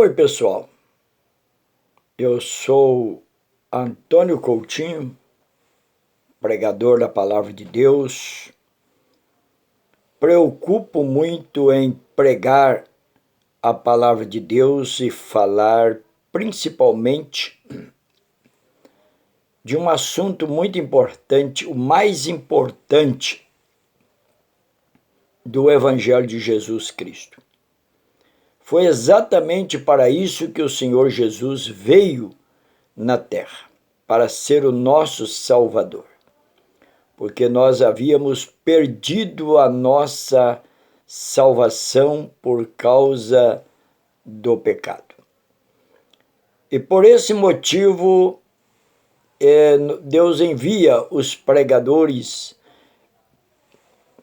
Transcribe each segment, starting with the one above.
Oi, pessoal. Eu sou Antônio Coutinho, pregador da Palavra de Deus. Preocupo muito em pregar a Palavra de Deus e falar principalmente de um assunto muito importante, o mais importante do Evangelho de Jesus Cristo. Foi exatamente para isso que o Senhor Jesus veio na terra, para ser o nosso Salvador, porque nós havíamos perdido a nossa salvação por causa do pecado. E por esse motivo, Deus envia os pregadores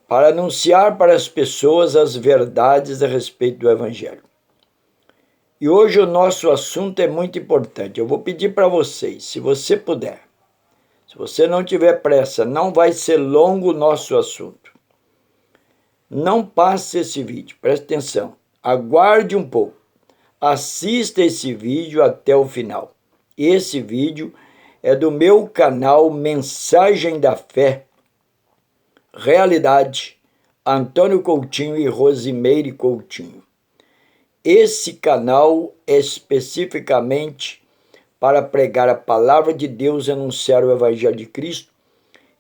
para anunciar para as pessoas as verdades a respeito do Evangelho. E hoje o nosso assunto é muito importante. Eu vou pedir para vocês, se você puder, se você não tiver pressa, não vai ser longo o nosso assunto. Não passe esse vídeo, preste atenção, aguarde um pouco, assista esse vídeo até o final. Esse vídeo é do meu canal Mensagem da Fé, Realidade, Antônio Coutinho e Rosimeire Coutinho. Esse canal é especificamente para pregar a palavra de Deus e anunciar o Evangelho de Cristo.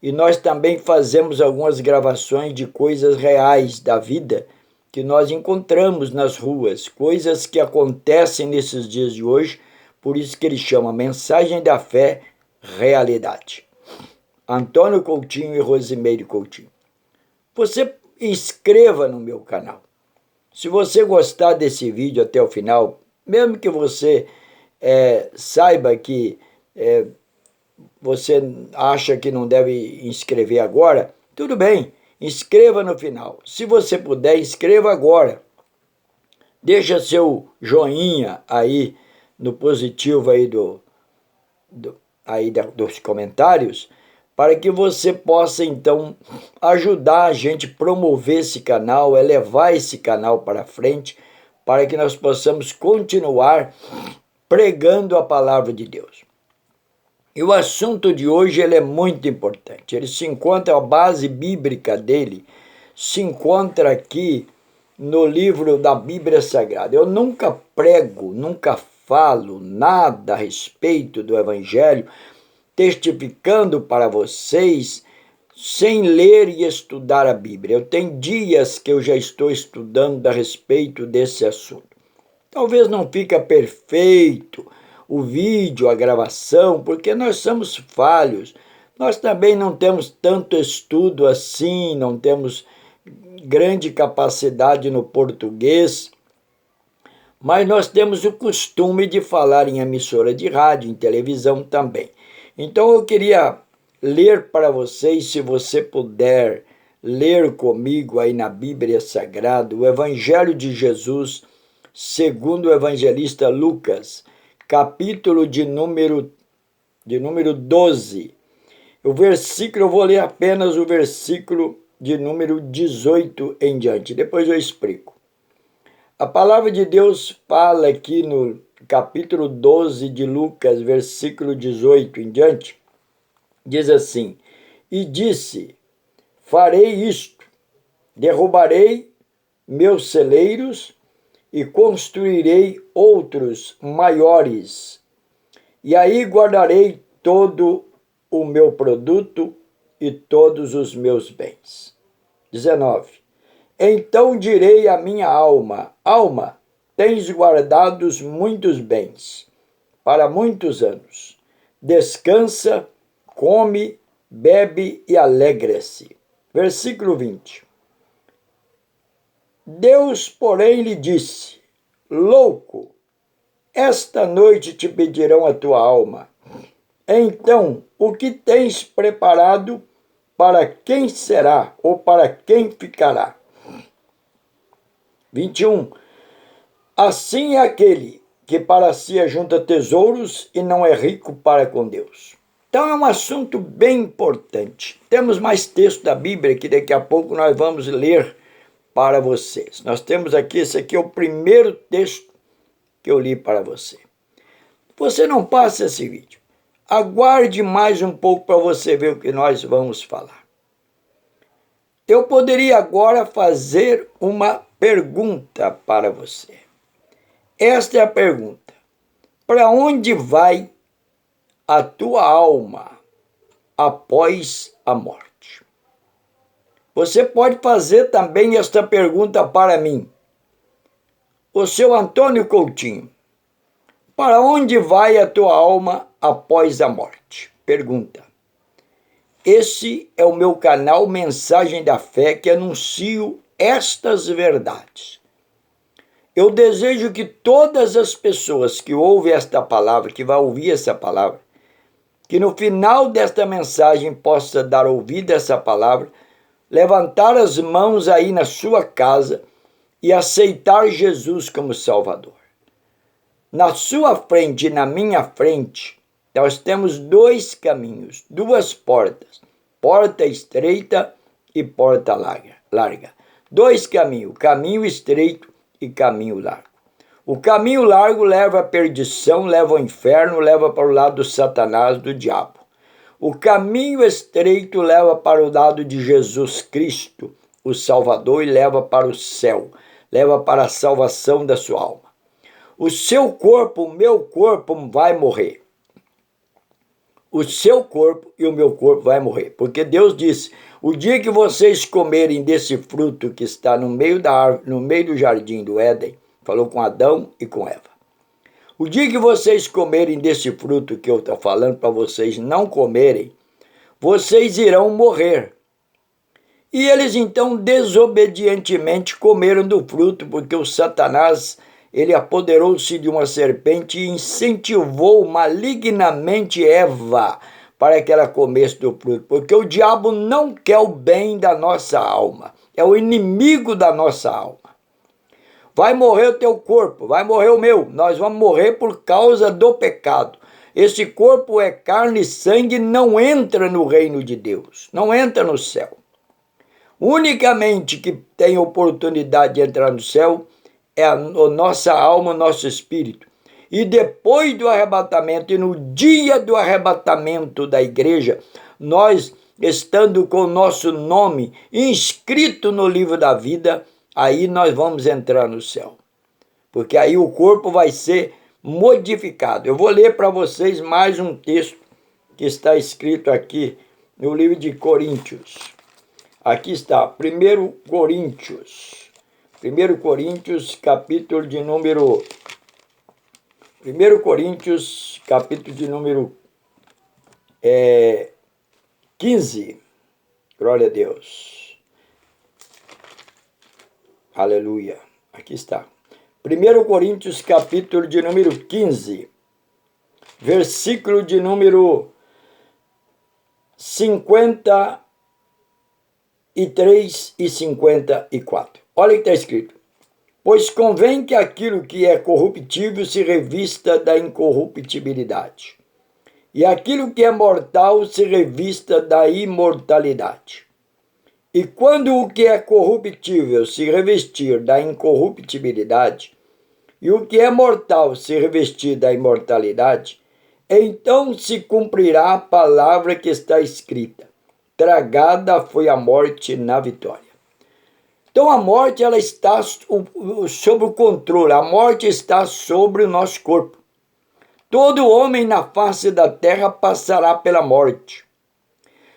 E nós também fazemos algumas gravações de coisas reais da vida que nós encontramos nas ruas, coisas que acontecem nesses dias de hoje, por isso que ele chama Mensagem da Fé, Realidade. Antônio Coutinho e Rosimeire Coutinho. Você inscreva no meu canal. Se você gostar desse vídeo até o final, mesmo que você saiba que você acha que não deve inscrever agora, tudo bem, inscreva no final. Se você puder, inscreva agora. Deixa seu joinha aí no positivo aí dos comentários, para que você possa, então, ajudar a gente a promover esse canal, elevar esse canal para frente, para que nós possamos continuar pregando a palavra de Deus. E o assunto de hoje ele é muito importante. Ele se encontra, a base bíblica dele se encontra aqui no livro da Bíblia Sagrada. Eu nunca prego, nunca falo nada a respeito do Evangelho, testificando para vocês sem ler e estudar a Bíblia. Eu tenho dias que eu já estou estudando a respeito desse assunto. Talvez não fique perfeito o vídeo, a gravação, porque nós somos falhos. Nós também não temos tanto estudo assim, não temos grande capacidade no português, mas nós temos o costume de falar em emissora de rádio, em televisão também. Então eu queria ler para vocês, se você puder ler comigo aí na Bíblia Sagrada, o Evangelho de Jesus, segundo o evangelista Lucas, capítulo de número 12. O versículo, eu vou ler apenas o versículo de número 18 em diante, depois eu explico. A palavra de Deus fala aqui no capítulo 12 de Lucas, versículo 18 em diante, diz assim: E disse, farei isto, derrubarei meus celeiros e construirei outros maiores, e aí guardarei todo o meu produto e todos os meus bens. 19. Então direi à minha alma, alma, tens guardados muitos bens, para muitos anos. Descansa, come, bebe e alegra-se. Versículo 20. Deus, porém, lhe disse, louco, esta noite te pedirão a tua alma. Então, o que tens preparado, para quem será ou para quem ficará? 21. Assim é aquele que para si ajunta tesouros e não é rico para com Deus. Então é um assunto bem importante. Temos mais texto da Bíblia que daqui a pouco nós vamos ler para vocês. Nós temos aqui, esse aqui é o primeiro texto que eu li para você. Você não passa esse vídeo. Aguarde mais um pouco para você ver o que nós vamos falar. Eu poderia agora fazer uma pergunta para você. Esta é a pergunta: para onde vai a tua alma após a morte? Você pode fazer também esta pergunta para mim. O seu Antônio Coutinho: para onde vai a tua alma após a morte? Pergunta. Esse é o meu canal Mensagem da Fé, que anuncio estas verdades. Eu desejo que todas as pessoas que ouvem esta palavra, que vão ouvir essa palavra, que no final desta mensagem possa dar ouvido a essa palavra, levantar as mãos aí na sua casa e aceitar Jesus como Salvador. Na sua frente e na minha frente, nós temos dois caminhos, duas portas, porta estreita e porta larga. Dois caminhos, caminho estreito e caminho largo. O caminho largo leva à perdição, leva ao inferno, leva para o lado do Satanás, do diabo. O caminho estreito leva para o lado de Jesus Cristo, o Salvador, e leva para o céu, leva para a salvação da sua alma. O seu corpo, o meu corpo vai morrer. O seu corpo e o meu corpo vai morrer. Porque Deus disse, o dia que vocês comerem desse fruto que está no meio da árvore, no meio do jardim do Éden, falou com Adão e com Eva. O dia que vocês comerem desse fruto que eu estou falando para vocês não comerem, vocês irão morrer. E eles então desobedientemente comeram do fruto, porque o Satanás, ele apoderou-se de uma serpente e incentivou malignamente Eva para que ela comesse do fruto, porque o diabo não quer o bem da nossa alma, é o inimigo da nossa alma. Vai morrer o teu corpo, vai morrer o meu, nós vamos morrer por causa do pecado. Esse corpo é carne e sangue, não entra no reino de Deus, não entra no céu. Unicamente que tem oportunidade de entrar no céu é a nossa alma, o nosso espírito. E depois do arrebatamento, e no dia do arrebatamento da igreja, nós, estando com o nosso nome inscrito no livro da vida, aí nós vamos entrar no céu. Porque aí o corpo vai ser modificado. Eu vou ler para vocês mais um texto que está escrito aqui no livro de Coríntios. Aqui está, 1 Coríntios. 1 Coríntios, capítulo de número... 1 Coríntios, capítulo de número 15. Glória a Deus. Aleluia. Aqui está. 1 Coríntios, capítulo de número 15. Versículo de número 53 e 54. Olha o que está escrito. Pois convém que aquilo que é corruptível se revista da incorruptibilidade, e aquilo que é mortal se revista da imortalidade. E quando o que é corruptível se revestir da incorruptibilidade, e o que é mortal se revestir da imortalidade, então se cumprirá a palavra que está escrita: tragada foi a morte na vitória. Então a morte, ela está sob o controle, a morte está sobre o nosso corpo. Todo homem na face da terra passará pela morte.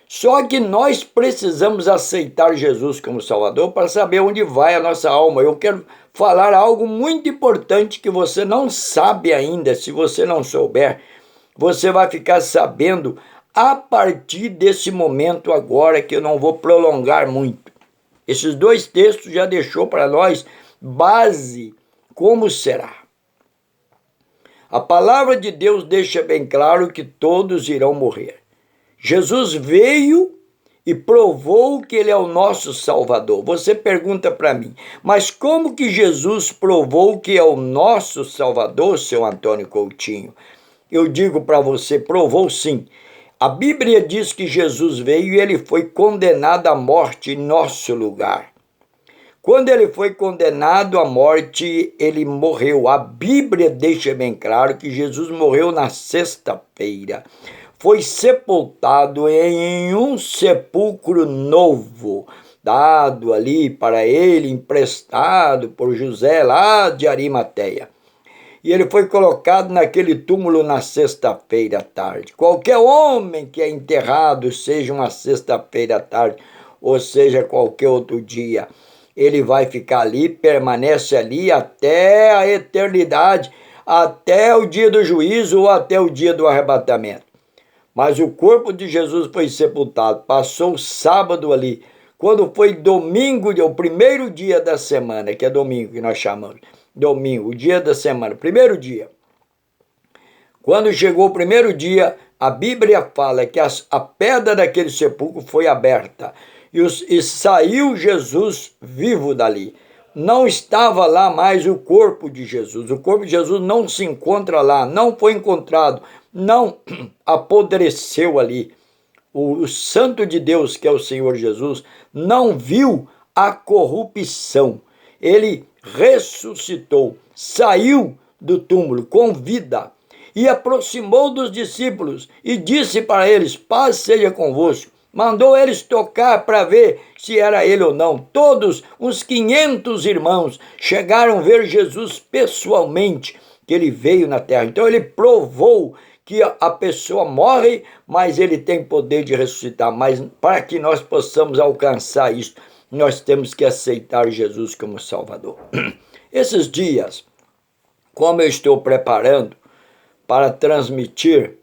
Só que nós precisamos aceitar Jesus como Salvador para saber onde vai a nossa alma. Eu quero falar algo muito importante que você não sabe ainda. Se você não souber, você vai ficar sabendo a partir desse momento agora, que eu não vou prolongar muito. Esses dois textos já deixou para nós base como será. A palavra de Deus deixa bem claro que todos irão morrer. Jesus veio e provou que ele é o nosso Salvador. Você pergunta para mim, mas como que Jesus provou que é o nosso Salvador, seu Antônio Coutinho? Eu digo para você, provou sim. A Bíblia diz que Jesus veio e ele foi condenado à morte em nosso lugar. Quando ele foi condenado à morte, ele morreu. A Bíblia deixa bem claro que Jesus morreu na sexta-feira. Foi sepultado em um sepulcro novo, dado ali para ele, emprestado por José lá de Arimateia. E ele foi colocado naquele túmulo na sexta-feira à tarde. Qualquer homem que é enterrado, seja uma sexta-feira à tarde, ou seja, qualquer outro dia, ele vai ficar ali, permanece ali até a eternidade, até o dia do juízo ou até o dia do arrebatamento. Mas o corpo de Jesus foi sepultado, passou o sábado ali. Quando foi domingo, o primeiro dia da semana, que é domingo que nós chamamos, domingo, o dia da semana, primeiro dia. Quando chegou o primeiro dia, a Bíblia fala que a pedra daquele sepulcro foi aberta e saiu Jesus vivo dali. Não estava lá mais o corpo de Jesus. O corpo de Jesus não se encontra lá, não foi encontrado, não apodreceu ali. O Santo de Deus, que é o Senhor Jesus, não viu a corrupção. Ele ressuscitou, saiu do túmulo com vida e aproximou dos discípulos e disse para eles: paz seja convosco. Mandou eles tocar para ver se era ele ou não. Todos uns 500 irmãos chegaram a ver Jesus pessoalmente, que ele veio na terra. Então ele provou que a pessoa morre, mas ele tem poder de ressuscitar. Mas para que nós possamos alcançar isso, nós temos que aceitar Jesus como Salvador. Esses dias, como eu estou preparando para transmitir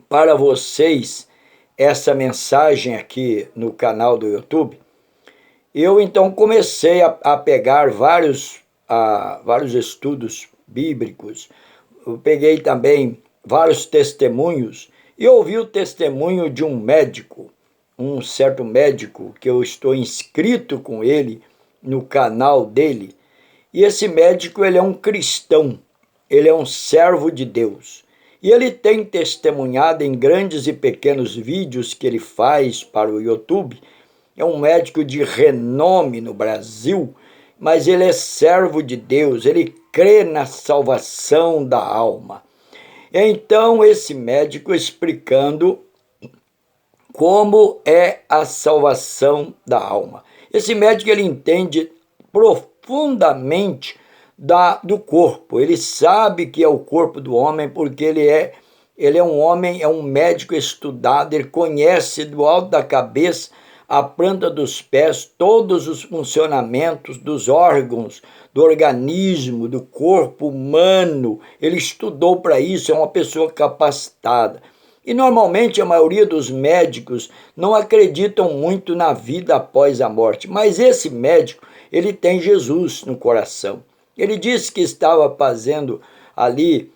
para vocês essa mensagem aqui no canal do YouTube, eu então comecei a pegar vários estudos bíblicos. Eu peguei também vários testemunhos e ouvi o testemunho de um médico, um certo médico que eu estou inscrito com ele no canal dele. E esse médico, ele é um cristão, ele é um servo de Deus. E ele tem testemunhado em grandes e pequenos vídeos que ele faz para o YouTube. É um médico de renome no Brasil, mas ele é servo de Deus, ele crê na salvação da alma. Então, esse médico explicando como é a salvação da alma. Esse médico, ele entende profundamente do corpo. Ele sabe que é o corpo do homem porque ele é um homem, é um médico estudado, ele conhece do alto da cabeça a planta dos pés, todos os funcionamentos dos órgãos, do organismo, do corpo humano. Ele estudou para isso, é uma pessoa capacitada. E normalmente a maioria dos médicos não acreditam muito na vida após a morte, mas esse médico, ele tem Jesus no coração. Ele disse que estava fazendo ali,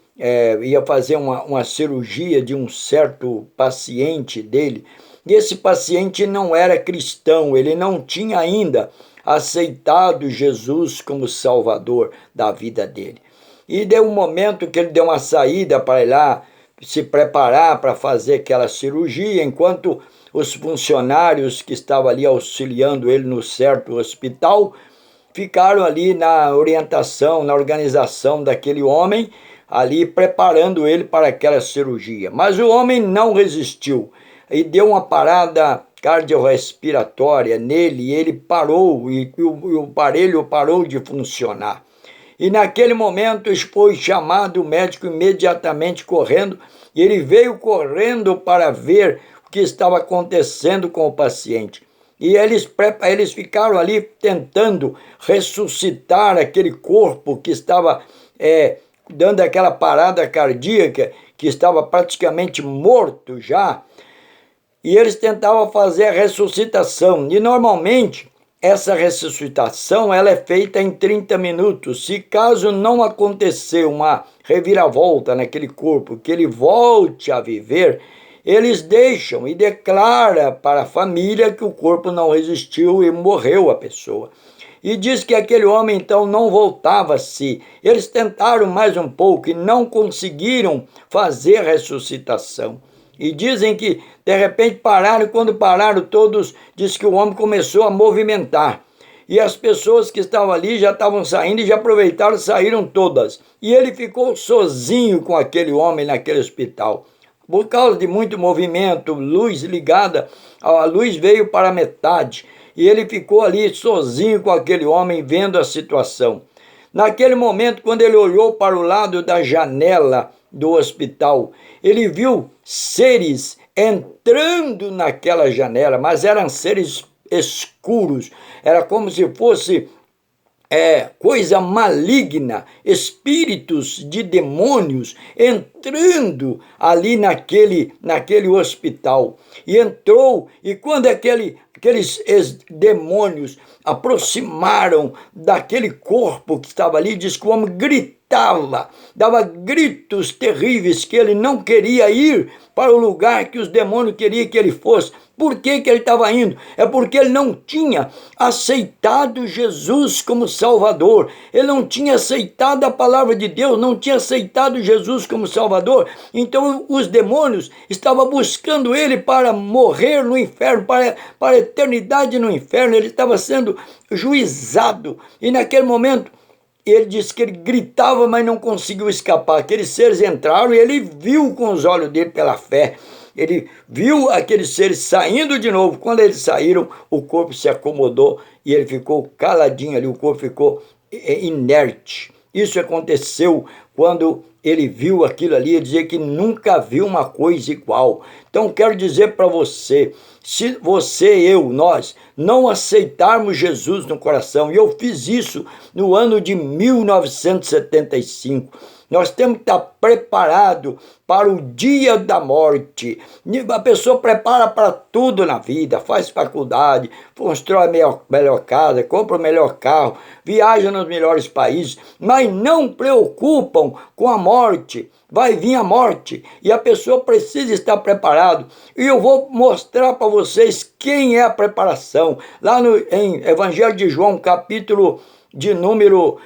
ia fazer uma cirurgia de um certo paciente dele, e esse paciente não era cristão, ele não tinha ainda aceitado Jesus como Salvador da vida dele. E deu um momento que ele deu uma saída para ir lá se preparar para fazer aquela cirurgia, enquanto os funcionários que estavam ali auxiliando ele no certo hospital ficaram ali na orientação, na organização daquele homem, ali preparando ele para aquela cirurgia. Mas o homem não resistiu e deu uma parada cardiorrespiratória nele, e ele parou, e o aparelho parou de funcionar. E naquele momento foi chamado o médico imediatamente correndo, e ele veio correndo para ver o que estava acontecendo com o paciente. E eles ficaram ali tentando ressuscitar aquele corpo que estava dando aquela parada cardíaca, que estava praticamente morto já. E eles tentavam fazer a ressuscitação. E normalmente essa ressuscitação ela é feita em 30 minutos. Se caso não acontecer uma reviravolta naquele corpo, que ele volte a viver, eles deixam e declaram para a família que o corpo não resistiu e morreu a pessoa. E diz que aquele homem então não voltava a si. Eles tentaram mais um pouco e não conseguiram fazer a ressuscitação. E dizem que de repente pararam, quando pararam todos, diz que o homem começou a movimentar. e as pessoas que estavam ali já estavam saindo e já aproveitaram, saíram todas. E ele ficou sozinho com aquele homem naquele hospital. Por causa de muito movimento, luz ligada, a luz veio para metade e ele ficou ali sozinho com aquele homem vendo a situação. Naquele momento, quando ele olhou para o lado da janela do hospital, ele viu seres entrando naquela janela, mas eram seres escuros, era como se fosse coisa maligna, espíritos de demônios entrando ali naquele hospital. E entrou, e quando aqueles demônios aproximaram daquele corpo que estava ali, diz que o homem gritava, dava gritos terríveis, que ele não queria ir para o lugar que os demônios queriam que ele fosse. Por que ele estava indo? É porque ele não tinha aceitado Jesus como Salvador. Ele não tinha aceitado a palavra de Deus, não tinha aceitado Jesus como Salvador. Então os demônios estavam buscando ele para morrer no inferno, para a eternidade no inferno. Ele estava sendo juizado. E naquele momento, ele disse que ele gritava, mas não conseguiu escapar. Aqueles seres entraram e ele viu com os olhos dele pela fé. Ele viu aqueles seres saindo de novo. Quando eles saíram, o corpo se acomodou e ele ficou caladinho ali, o corpo ficou inerte. Isso aconteceu quando ele viu aquilo ali, ele dizia que nunca viu uma coisa igual. Então quero dizer para você, se você, nós não aceitarmos Jesus no coração, e eu fiz isso no ano de 1975, nós temos que estar preparado para o dia da morte. A pessoa prepara para tudo na vida, faz faculdade, constrói a melhor casa, compra o melhor carro, viaja nos melhores países, mas não preocupam com a morte. Vai vir a morte e a pessoa precisa estar preparado. E eu vou mostrar para vocês quem é a preparação. Lá em Evangelho de João, capítulo de número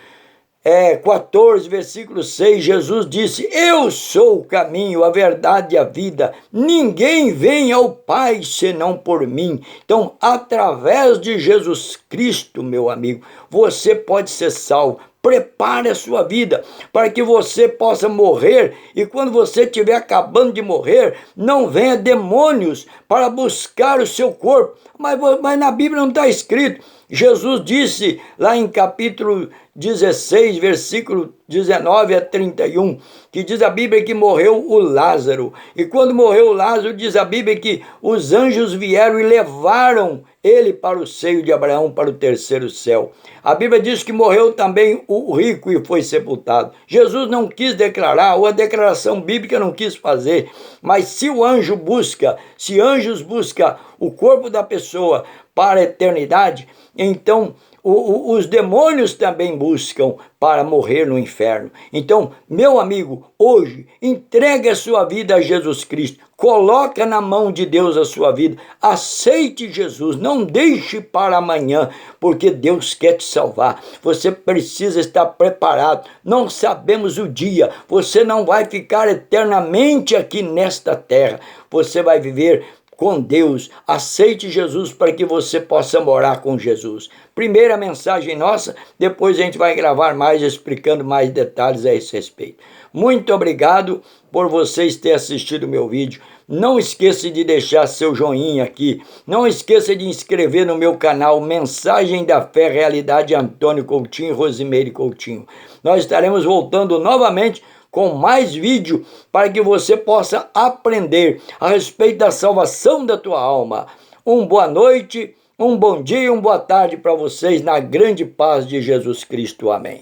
14, versículo 6, Jesus disse: eu sou o caminho, a verdade e a vida. Ninguém vem ao Pai senão por mim. Então, através de Jesus Cristo, meu amigo, você pode ser salvo. Prepare a sua vida para que você possa morrer, e quando você estiver acabando de morrer, não venha demônios para buscar o seu corpo. Mas na Bíblia não está escrito. Jesus disse lá em capítulo 16, versículo 19 a 31, que diz a Bíblia que morreu o Lázaro. E quando morreu o Lázaro, diz a Bíblia que os anjos vieram e levaram ele para o seio de Abraão, para o terceiro céu. A Bíblia diz que morreu também o rico e foi sepultado. Jesus não quis declarar, ou a declaração bíblica não quis fazer, mas se anjos buscam o corpo da pessoa para a eternidade, então os demônios também buscam para morrer no inferno. Então, meu amigo, hoje, entregue a sua vida a Jesus Cristo. Coloca na mão de Deus a sua vida. Aceite Jesus. Não deixe para amanhã, porque Deus quer te salvar. Você precisa estar preparado. Não sabemos o dia. Você não vai ficar eternamente aqui nesta terra. Você vai viver com Deus. Aceite Jesus para que você possa morar com Jesus. Primeira mensagem nossa, depois a gente vai gravar mais, explicando mais detalhes a esse respeito. Muito obrigado por vocês terem assistido o meu vídeo. Não esqueça de deixar seu joinha aqui. Não esqueça de inscrever no meu canal Mensagem da Fé Realidade Antônio Coutinho e Rosimeire Coutinho. Nós estaremos voltando novamente com mais vídeo para que você possa aprender a respeito da salvação da tua alma. Boa noite, um bom dia, uma boa tarde para vocês, na grande paz de Jesus Cristo. Amém.